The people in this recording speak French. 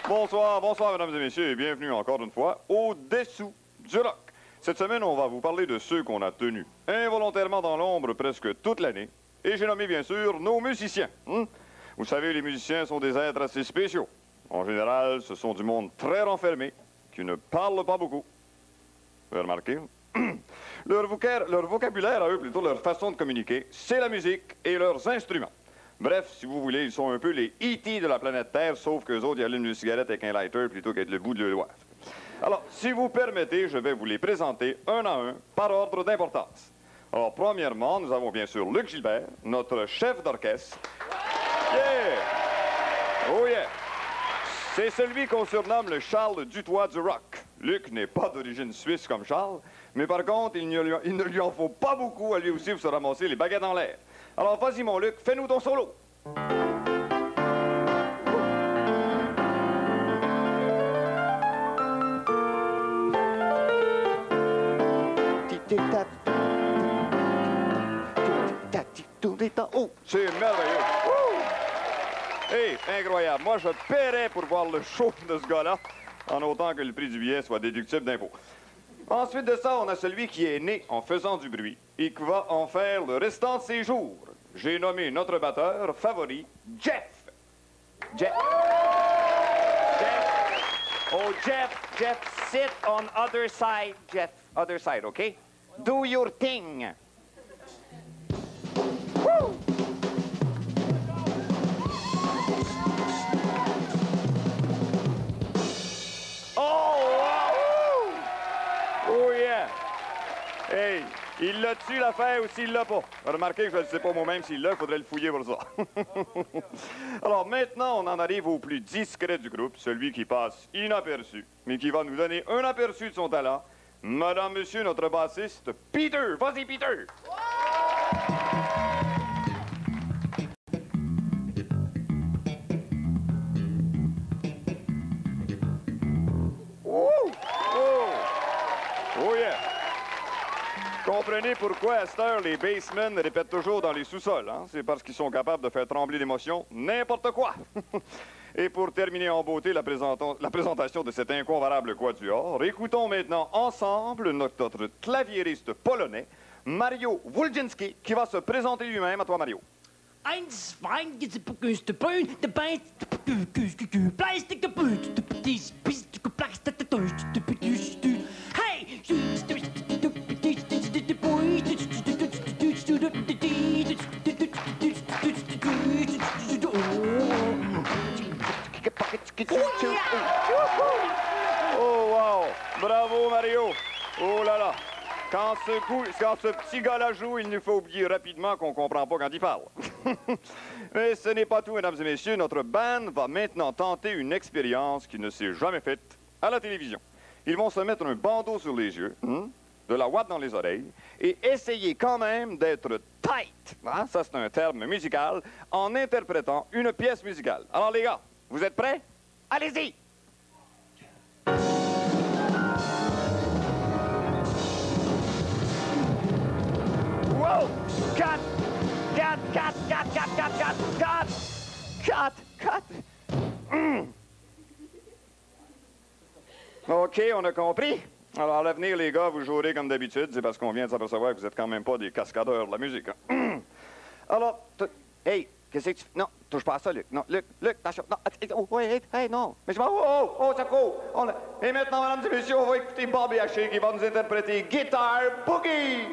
Bonsoir, bonsoir, mesdames et messieurs, et bienvenue encore une fois au-dessous du rock. Cette semaine, on va vous parler de ceux qu'on a tenus involontairement dans l'ombre presque toute l'année. Et j'ai nommé, bien sûr, nos musiciens. Vous savez, les musiciens sont des êtres assez spéciaux. En général, ce sont du monde très renfermé, qui ne parle pas beaucoup. Vous avez remarqué? Leur vocabulaire à eux, plutôt leur façon de communiquer, c'est la musique et leurs instruments. Bref, si vous voulez, ils sont un peu les E.T. de la planète Terre, sauf qu'eux autres, ils allument une cigarette avec un lighter plutôt qu'avec le bout de le doigt. Alors, si vous permettez, je vais vous les présenter un à un, par ordre d'importance. Alors, premièrement, nous avons bien sûr Luc Gilbert, notre chef d'orchestre. Yeah! Oh yeah! C'est celui qu'on surnomme le Charles Dutoit du rock. Luc n'est pas d'origine suisse comme Charles, mais par contre, il ne lui en faut pas beaucoup à lui aussi pour se ramasser les baguettes en l'air. Alors, vas-y, mon Luc, fais-nous ton solo. Oh, c'est merveilleux. Hey, incroyable. Moi, je paierais pour voir le show de ce gars-là, en autant que le prix du billet soit déductible d'impôts. Ensuite de ça, on a celui qui est né en faisant du bruit et qui va en faire le restant de ses jours. J'ai nommé notre batteur favori, Jeff. Jeff. Jeff. Oh, Jeff, sit on other side, Jeff. Other side, okay? Do your thing. Woo! Hey, il l'a-tu l'affaire ou s'il l'a pas? Remarquez que je ne sais pas moi-même s'il l'a, il faudrait le fouiller pour ça. Alors maintenant, on en arrive au plus discret du groupe, celui qui passe inaperçu, mais qui va nous donner un aperçu de son talent. Madame, monsieur, notre bassiste, Peter. Vas-y, Peter! Oh yeah! Comprenez pourquoi, à cette heure, les bassmen répètent toujours dans les sous-sols. Hein? C'est parce qu'ils sont capables de faire trembler l'émotion n'importe quoi. Et pour terminer en beauté la présentation de cet incomparable quatuor, écoutons maintenant ensemble notre claviériste polonais, Mario Wulczynski, qui va se présenter lui-même. À toi, Mario. Oh, wow! Bravo, Mario! Oh là là! Quand ce petit gars-là joue, il nous faut oublier rapidement qu'on comprend pas quand il parle. Mais ce n'est pas tout, mesdames et messieurs. Notre band va maintenant tenter une expérience qui ne s'est jamais faite à la télévision. Ils vont se mettre un bandeau sur les yeux, de la ouate dans les oreilles, et essayer quand même d'être tight, hein? Ça c'est un terme musical, en interprétant une pièce musicale. Alors les gars, vous êtes prêts? Allez-y! Wow! Cut! Cut! Cut! Cut! Cut! Cut! Cut! Cut! Cut! Cut! OK, on a compris. Alors, à l'avenir, les gars, vous jouerez comme d'habitude. C'est parce qu'on vient de s'apercevoir que vous êtes quand même pas des cascadeurs de la musique. Hein? Alors, hey, qu'est-ce que tu... Non, touche pas à ça, Luc. Non, Luc, attention. Non, oh, hey, non. Mais je m'en... Oh, ça court. Et maintenant, mesdames et messieurs, on va écouter Bobby Haché qui va nous interpréter Guitar Boogie.